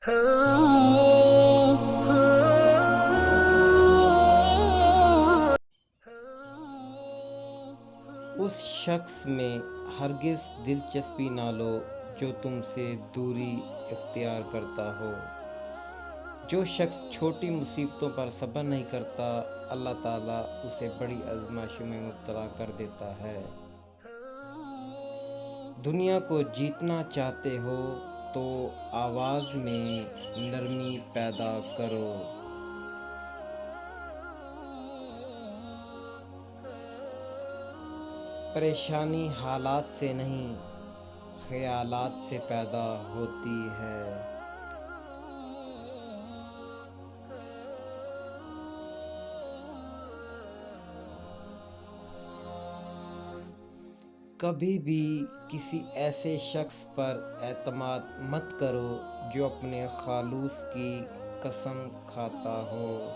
اس شخص میں ہرگز دلچسپی نہ لو جو تم سے دوری اختیار کرتا ہو۔ جو شخص چھوٹی مصیبتوں پر صبر نہیں کرتا، اللہ تعالیٰ اسے بڑی آزمائشوں میں مبتلا کر دیتا ہے۔ دنیا کو جیتنا چاہتے ہو تو آواز میں نرمی پیدا کرو۔ پریشانی حالات سے نہیں، خیالات سے پیدا ہوتی ہے۔ کبھی بھی کسی ایسے شخص پر اعتماد مت کرو جو اپنے خلوص کی قسم کھاتا ہو۔